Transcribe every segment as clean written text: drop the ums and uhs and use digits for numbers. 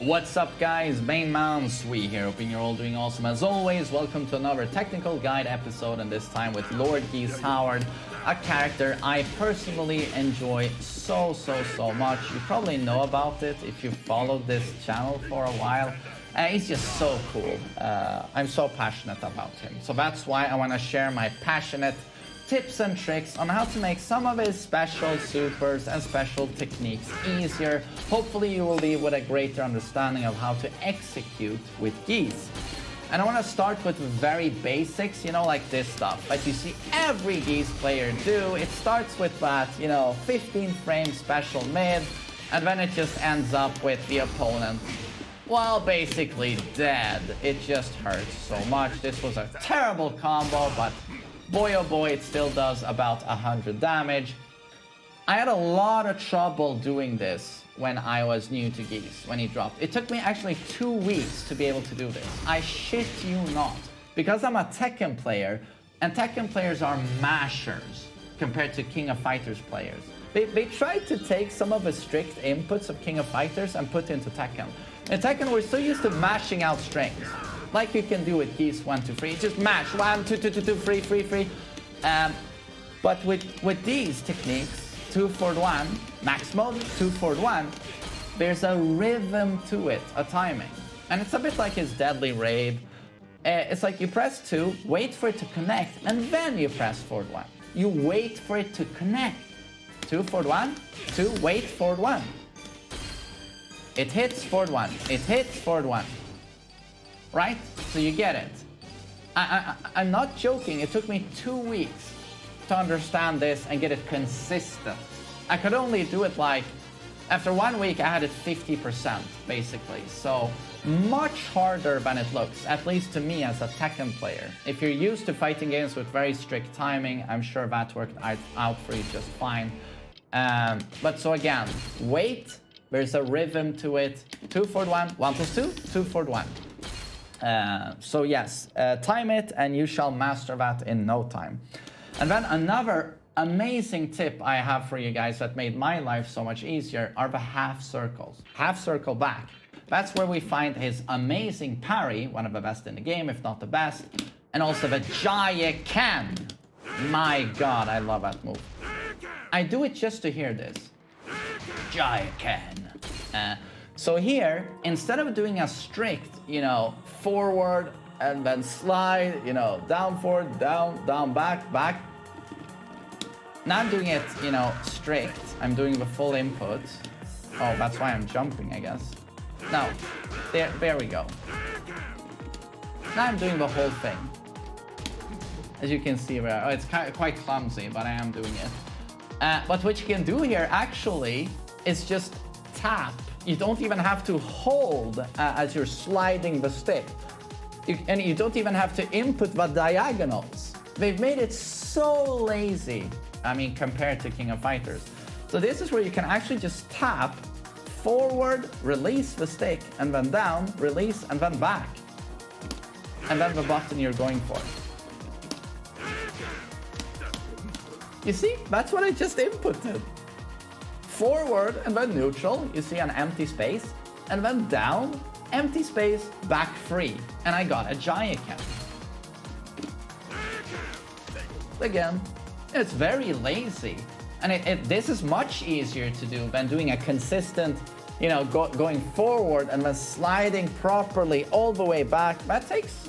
What's up guys, TheMainManSWE here, hoping you're all doing awesome as always. Welcome to another technical guide episode, and this time with Lord Geese, a character I personally enjoy so much. You probably know about it if you followed this channel for a while. He's just so cool. I'm so passionate about him. So that's why I want to share my passionate tips and tricks on how to make some of his special supers and special techniques easier. Hopefully you will leave with a greater understanding of how to execute with Geese. And I want to start with very basics, you know, like this stuff that you see every Geese player do. It starts with that, 15 frame special mid, and then it just ends up with the opponent, well, basically dead. It just hurts so much. This was a terrible combo, but boy oh boy, it still does about 100 damage. I had a lot of trouble doing this when I was new to Geese, when he dropped. It took me actually 2 weeks to be able to do this. I shit you not. Because I'm a Tekken player, and Tekken players are mashers compared to King of Fighters players. They tried to take some of the strict inputs of King of Fighters and put into Tekken. In Tekken, we're so used to mashing out strings, like you can do with Geese 1, 2, 3. Just mash 1, 2, 2, 2, 2, 3, 3, 3. But with these techniques, 2 forward 1, max mode, 2 forward 1, there's a rhythm to it, a timing. And it's a bit like his deadly rave. It's like you press 2, wait for it to connect, and then you press forward 1. You wait for it to connect. 2 forward 1, 2, wait forward 1. It hits forward 1, it hits forward 1. Right? So you get it. I'm not joking. It took me 2 weeks to understand this and get it consistent. I could only do it like, after 1 week, I had it 50%, basically. So much harder than it looks, at least to me as a Tekken player. If you're used to fighting games with very strict timing, I'm sure that worked out for you just fine. But so again, wait, there's a rhythm to it. 2 forward 1, 1 plus 2, 2 forward 1. So yes, time it and you shall master that in no time. And then another amazing tip I have for you guys that made my life so much easier are the half circles. Half circle back. That's where we find his amazing parry, one of the best in the game, if not the best, and also the giant can. My god, I love that move. I do it just to hear this. Giant can. So here, instead of doing a strict, forward and then slide, down, forward, down, back, back. Now I'm doing it, strict. I'm doing the full input. Oh, that's why I'm jumping, I guess. No, there we go. Now I'm doing the whole thing. As you can see, it's quite clumsy, but I am doing it. But what you can do here, actually, is just tap. You don't even have to hold as you're sliding the stick. And you don't even have to input the diagonals. They've made it so lazy, compared to King of Fighters. So this is where you can actually just tap, forward, release the stick, and then down, release, and then back. And then the button you're going for. You see, that's what I just inputted. Forward and then neutral, you see an empty space, and then down, empty space, back free, and I got a giant can. Again, it's very lazy, and this is much easier to do than doing a consistent, going forward and then sliding properly all the way back. That takes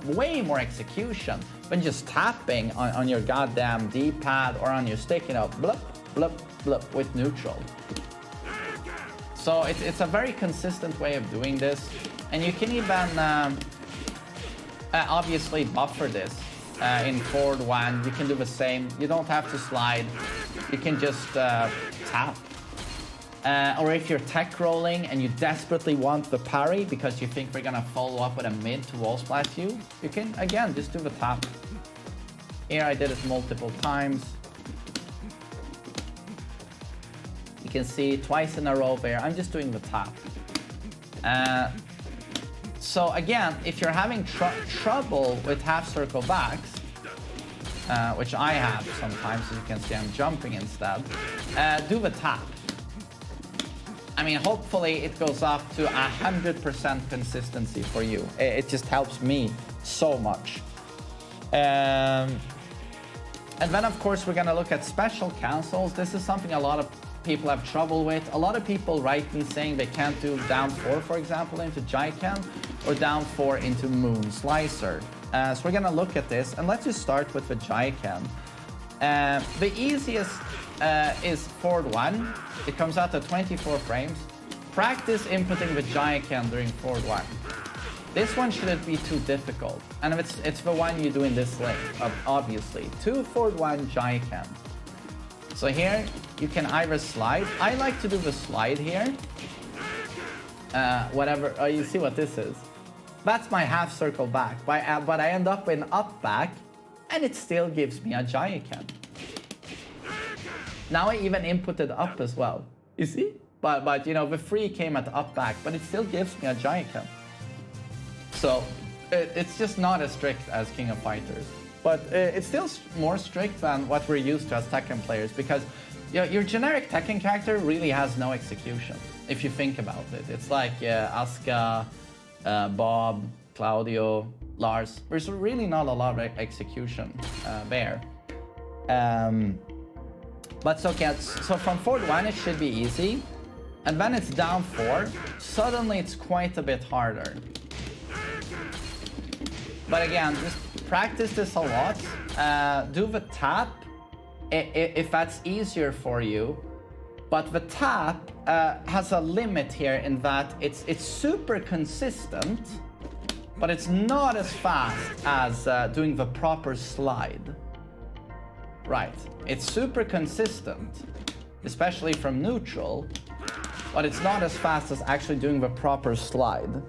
way more execution than just tapping on your goddamn D-pad or on your stick, blup, blup, blup, with neutral. So it's a very consistent way of doing this, and you can even obviously buffer this in forward 1. You can do the same. You don't have to slide. You can just tap. Or if you're tech rolling and you desperately want the parry because you think they're gonna follow up with a mid to wall splash you can again just do the tap. Here I did it multiple times. You can see twice in a row there. I'm just doing the tap. So again, if you're having trouble with half circle backs, which I have sometimes, as you can see I'm jumping instead, do the tap. I mean, hopefully it goes up to 100% consistency for you. It just helps me so much. And then, of course, we're gonna look at special cancels. This is something a lot of people have trouble with. A lot of people write me saying they can't do down 4, for example, into Jaiken, or down 4 into Moon Slicer. So we're gonna look at this, and let's just start with the Jaiken. The easiest is forward 1. It comes out at 24 frames. Practice inputting the Jaiken during forward 1. This one shouldn't be too difficult, and it's the one you do in this lane, obviously. 2 forward 1 Jaiken. So here you can either slide. I like to do the slide here. Whatever. Oh, you see what this is? That's my half circle back, but I end up in up back, and it still gives me a Jaiken. Now I even inputted up as well. You see? But you know, the 3 came at up back, but it still gives me a Jaiken. So it's just not as strict as King of Fighters. But it's still more strict than what we're used to as Tekken players, because your generic Tekken character really has no execution, if you think about it. It's like Asuka, Bob, Claudio, Lars. There's really not a lot of execution there. But so from forward 1 it should be easy, and then it's down 4. Suddenly it's quite a bit harder. But again, just practice this a lot. Do the tap if that's easier for you. But the tap has a limit here in that it's super consistent, but it's not as fast as doing the proper slide. Right, it's super consistent, especially from neutral, but it's not as fast as actually doing the proper slide.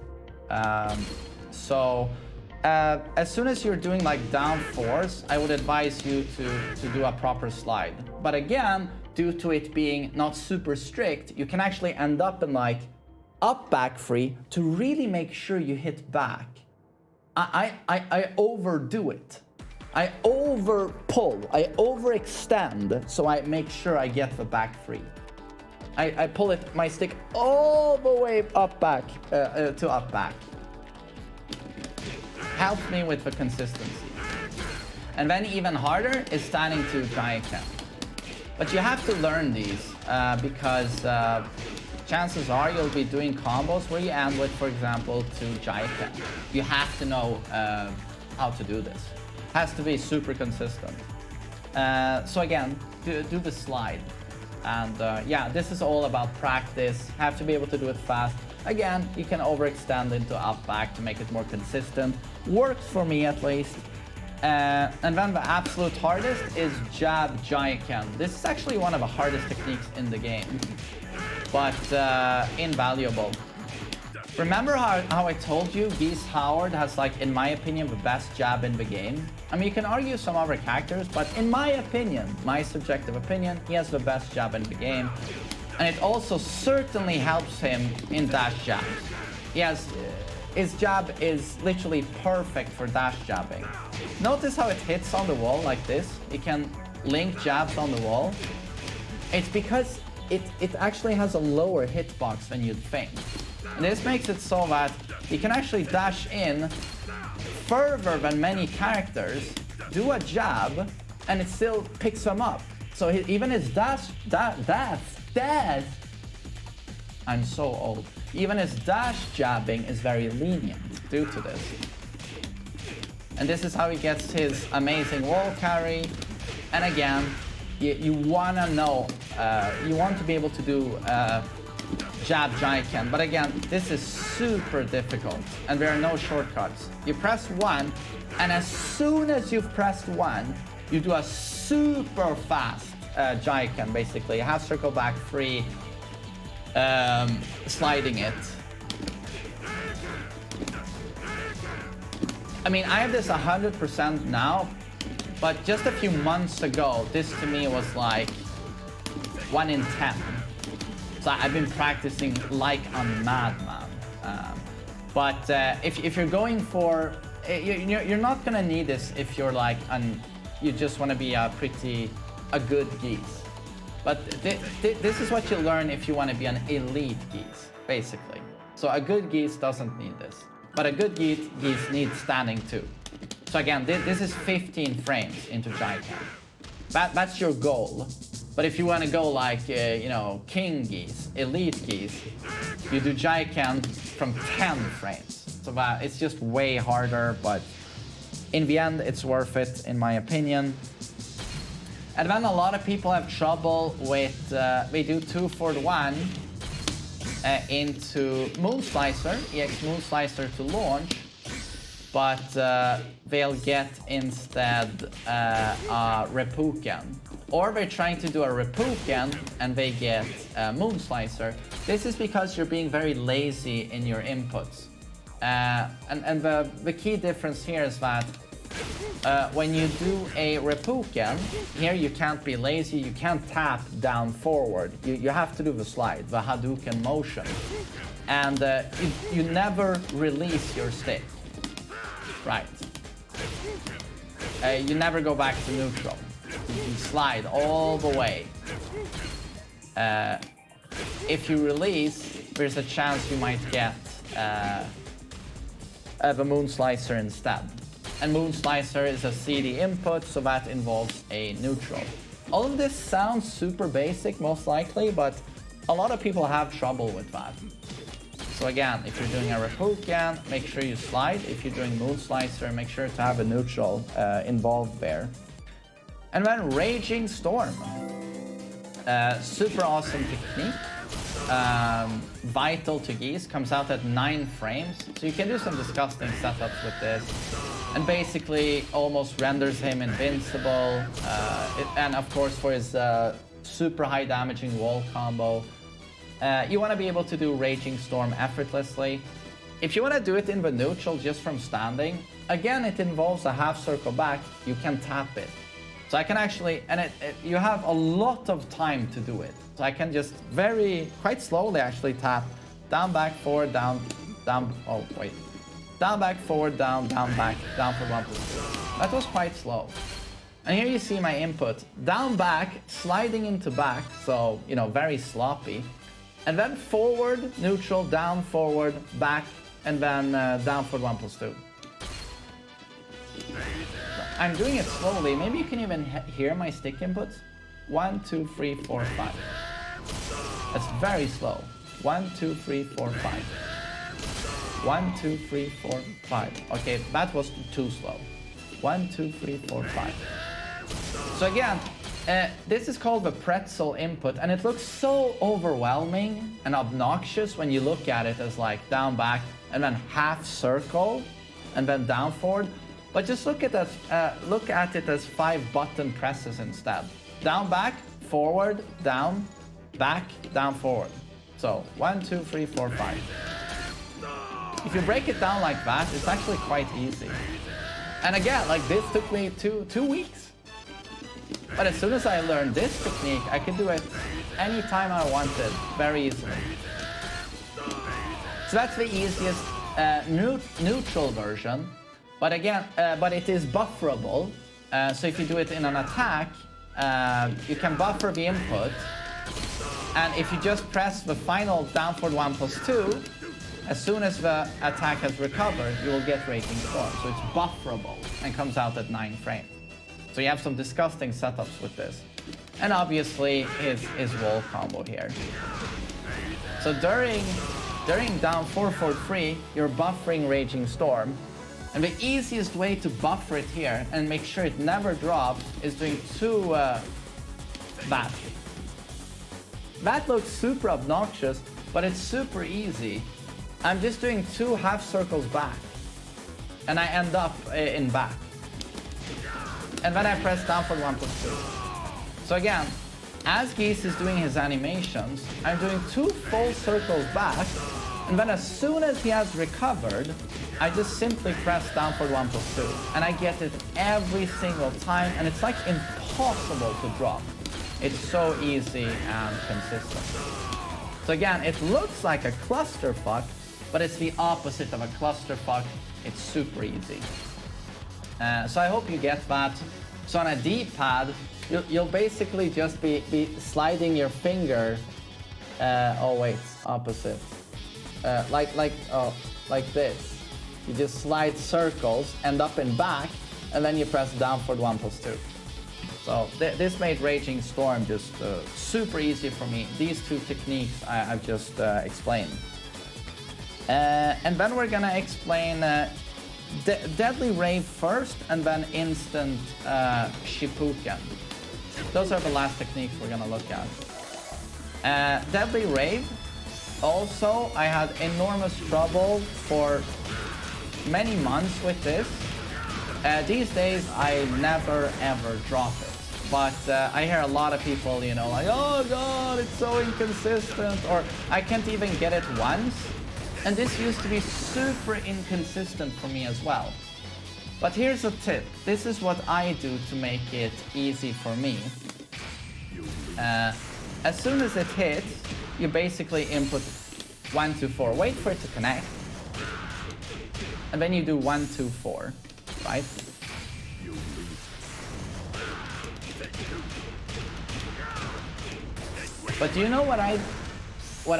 As soon as you're doing like down 4s, I would advise you to do a proper slide. But again, due to it being not super strict, you can actually end up in like up back 3 to really make sure you hit back. I overdo it. I over pull, I overextend, so I make sure I get the back 3. I pull my stick all the way up back to up back. Helps me with the consistency. And then even harder is standing to Jaiken. But you have to learn these because chances are you'll be doing combos where you end with, for example, to Jaiken. You have to know how to do this. Has to be super consistent. So again, do the slide. And yeah, this is all about practice. Have to be able to do it fast. Again, you can overextend into up back to make it more consistent. Works for me at least. And then the absolute hardest is jab Jaiken. This is actually one of the hardest techniques in the game, but invaluable. Remember how I told you Geese Howard has, like, in my opinion, the best jab in the game? I mean, you can argue some other characters, but in my opinion, my subjective opinion, he has the best jab in the game. And it also certainly helps him in dash jabs. His jab is literally perfect for dash jabbing. Notice how it hits on the wall like this. You can link jabs on the wall. It's because it actually has a lower hitbox than you'd think. And this makes it so that you can actually dash in further than many characters, do a jab, and it still picks them up. So even his dash, I'm so old. Even his dash jabbing is very lenient due to this. And this is how he gets his amazing wall carry. And again, you want to know, you want to be able to do jab Jaiken. But again, this is super difficult and there are no shortcuts. You press 1, and as soon as you've pressed 1, you do a super fast Jaiken, basically. Half circle back 3, sliding it. I mean, I have this 100% now, but just a few months ago, this to me was like 1 in 10. So I've been practicing like a madman. But if you're going for, you're not gonna need this if you're like, you just wanna be a good Geese. But this is what you learn if you want to be an elite Geese, basically. So a good Geese doesn't need this. But a good Geese needs standing too. So again, this is 15 frames into Jaikan. That's your goal. But if you want to go like, you know, King Geese, elite Geese, you do Jaikan from 10 frames. So it's just way harder, but in the end, it's worth it, in my opinion. And then a lot of people have trouble with, they do 2 for 1 into Moonslicer, EX Moonslicer to launch, but they'll get instead a Reppuken. Or they're trying to do a Reppuken and they get Moonslicer. This is because you're being very lazy in your inputs. And the key difference here is that when you do a Reppuken, here you can't be lazy, you can't tap down forward. You have to do the slide, the Hadouken motion. And you never release your stick. Right. You never go back to neutral. You slide all the way. If you release, there's a chance you might get the Moonslicer instead. And Moonslicer is a CD input, so that involves a neutral. All of this sounds super basic, most likely, but a lot of people have trouble with that. So again, if you're doing a Reppuken, make sure you slide. If you're doing Moonslicer, make sure to have a neutral involved there. And then Raging Storm. Super awesome technique. Vital to Geese, comes out at 9 frames. So you can do some disgusting setups with this. And basically almost renders him invincible. And of course for his super high damaging wall combo. You want to be able to do Raging Storm effortlessly. If you want to do it in the neutral just from standing, again it involves a half circle back, you can tap it. So I can actually, and you have a lot of time to do it. So I can just quite slowly actually tap down, back, forward, down, oh wait. Down, back, forward, down, back, down for 1 plus 2. That was quite slow. And here you see my input. Down, back, sliding into back, so, you know, very sloppy. And then forward, neutral, down, forward, back, and then down for 1 plus 2. I'm doing it slowly. Maybe you can even hear my stick inputs. 1, 2, 3, 4, 5. That's very slow. 1, 2, 3, 4, 5. 1, 2, 3, 4, 5. Okay, that was too slow. 1, 2, 3, 4, 5. So again, this is called the pretzel input, and it looks so overwhelming and obnoxious when you look at it as like down, back, and then half circle, and then down forward. But just look at it as 5 button presses instead. Down, back, forward, down, back, down, forward. So 1, 2, 3, 4, 5. If you break it down like that, it's actually quite easy. And again, like this took me two weeks. But as soon as I learned this technique, I could do it anytime I wanted, very easily. So that's the easiest neutral version. But again, but it is bufferable. So if you do it in an attack, you can buffer the input. And if you just press the final down for 1 plus 2, as soon as the attack has recovered, you will get Raging Storm. So it's bufferable and comes out at 9 frames. So you have some disgusting setups with this. And obviously his wall combo here. So during down 4-4-3, you're buffering Raging Storm. And the easiest way to buffer it here and make sure it never drops is doing 2 that. That looks super obnoxious, but it's super easy. I'm just doing 2 half circles back, and I end up in back. And then I press down for 1 plus 2. So again, as Geese is doing his animations, I'm doing 2 full circles back, and then as soon as he has recovered, I just simply press down for 1 plus 2. And I get it every single time, and it's like impossible to drop. It's so easy and consistent. So again, it looks like a clusterfuck, but it's the opposite of a clusterfuck. It's super easy. So I hope you get that. So on a D-pad, you'll basically just be sliding your finger. Oh wait, opposite. Like this. You just slide circles, end up in back, and then you press down for 1+2. So this made Raging Storm just super easy for me. These two techniques I've just explained. And then we're gonna explain Deadly Rave first, and then Instant Shipuken. Those are the last techniques we're gonna look at. Deadly Rave, also, I had enormous trouble for many months with this. These days, I never ever drop it. But I hear a lot of people, you know, like, oh god, it's so inconsistent, or I can't even get it once. And this used to be super inconsistent for me as well. But here's a tip. This is what I do to make it easy for me. As soon as it hits, you basically input 1, 2, 4. Wait for it to connect. And then you do 1, 2, 4, right? But do you know what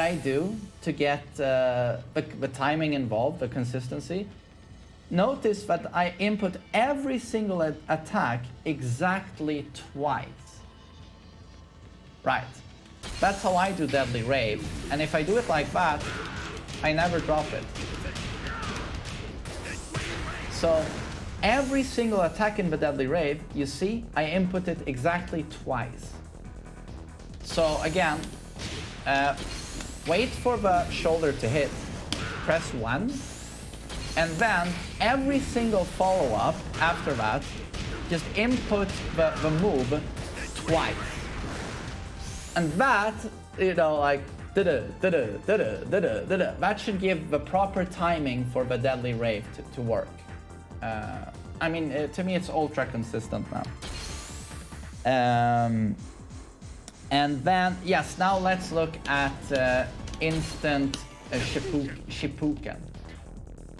I do to get the timing involved, the consistency? Notice that I input every single attack exactly twice. Right. That's how I do Deadly Rave. And if I do it like that, I never drop it. So every single attack in the Deadly Rave, you see, I input it exactly twice. So again, wait for the shoulder to hit, press 1, and then every single follow-up after that, just input the move twice. And that, you know, like, that should give the proper timing for the Deadly Rave to work. I mean, to me, it's ultra consistent now. And then, yes, now let's look at Instant Shipuken.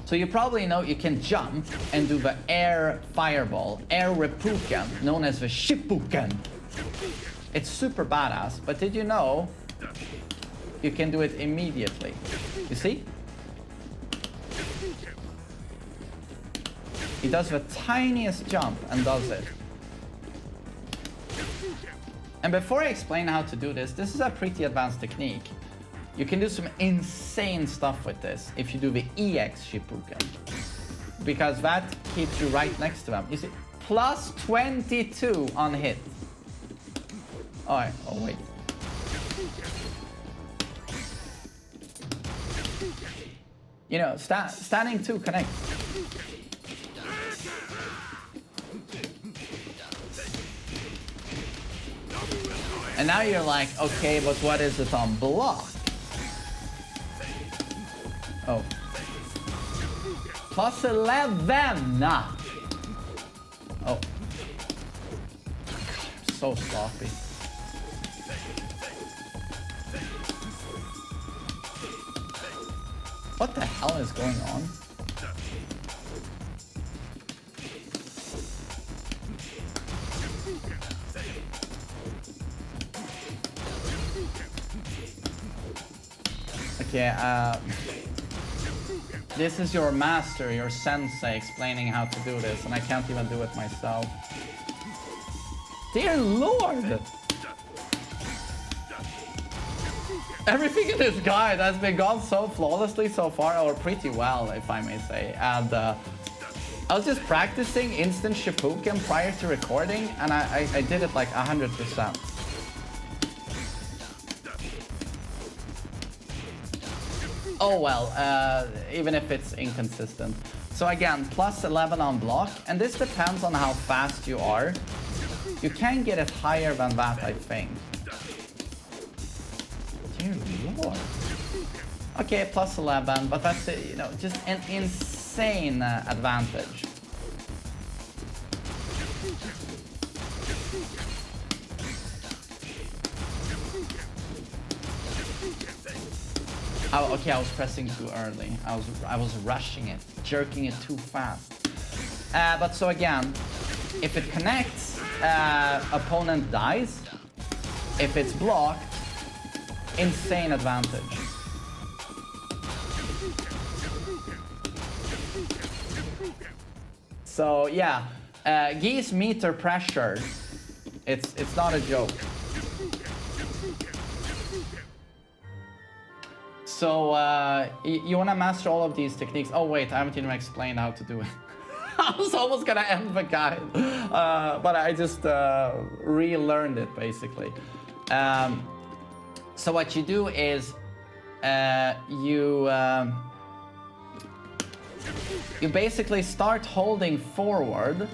So you probably know you can jump and do the air fireball, air Reppuken, known as the Shipuken. It's super badass, but did you know you can do it immediately? You see? He does the tiniest jump and does it. And before I explain how to do this is a pretty advanced technique. You can do some insane stuff with this if you do the EX Shipuken, because that keeps you right next to them. You see, plus 22 on hit. Oh wait. You know, standing 2 connects. And now you're like, okay, but what is it on block? Oh. Plus 11! Oh. God, I'm so sloppy. What the hell is going on? Okay, this is your master, your sensei, explaining how to do this, and I can't even do it myself. Dear Lord! Everything in this guide has been gone so flawlessly so far, or pretty well, if I may say. And I was just practicing Instant Shipuken prior to recording, and I did it like 100%. Oh well, even if it's inconsistent. So again, plus 11 on block, and this depends on how fast you are. You can get it higher than that, I think. Dear Lord. Okay, plus 11, but that's, you know, just an insane advantage. Oh, okay, I was pressing too early. I was rushing it, jerking it too fast. But so again, If it connects, opponent dies. If it's blocked, insane advantage. So yeah, Geese meter pressure. It's not a joke. So you want to master all of these techniques. Oh wait, I haven't even explained how to do it. I was almost gonna end the guide, but I just relearned it basically. So what you do is you basically start holding forward,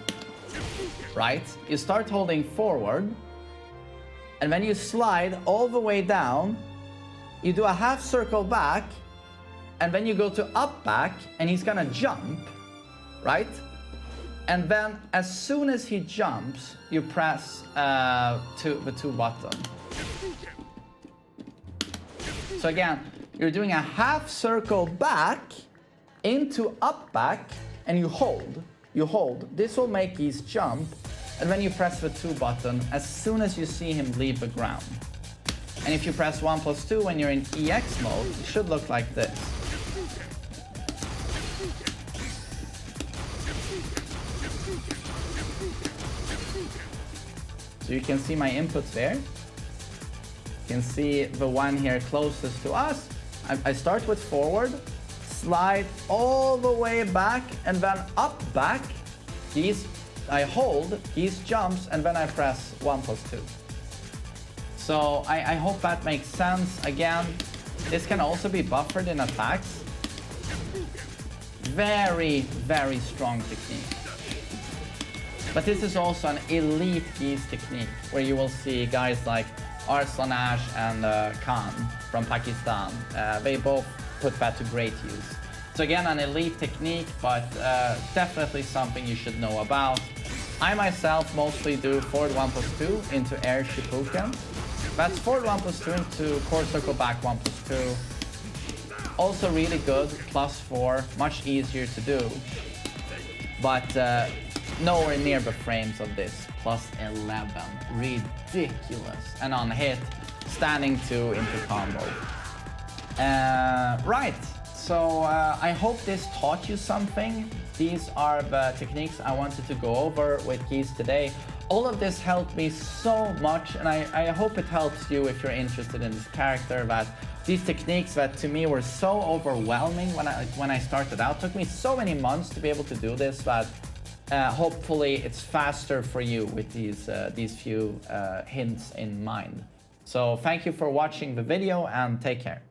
right? You start holding forward, and when you slide all the way down, you do a half circle back, and then you go to up back, and he's gonna jump, right? And then as soon as he jumps, you press the 2 button. So again, you're doing a half circle back into up back, and you hold. You hold. This will make Geese jump, and then you press the 2 button as soon as you see him leave the ground. And if you press 1+2 when you're in EX mode, it should look like this. So you can see my inputs there. You can see the one here closest to us. I start with forward, slide all the way back, and then up back. Geese, I hold, Geese jumps, and then I press 1+2. So I hope that makes sense. Again, this can also be buffered in attacks. Very, very strong technique. But this is also an elite Geese technique, where you will see guys like Arslan Ash and Khan from Pakistan. They both put that to great use. So again, an elite technique, but definitely something you should know about. I myself mostly do forward 1+2 into air Shipuken. That's forward 1+2 into core circle back 1+2. Also really good, +4, much easier to do. But nowhere near the frames of this, +11, ridiculous. And on hit, standing 2 into combo. Right, so I hope this taught you something. These are the techniques I wanted to go over with Geese today. All of this helped me so much, and I hope it helps you if you're interested in this character. That these techniques that to me were so overwhelming when I started out, took me so many months to be able to do this, that hopefully it's faster for you with these few hints in mind. So thank you for watching the video, and take care.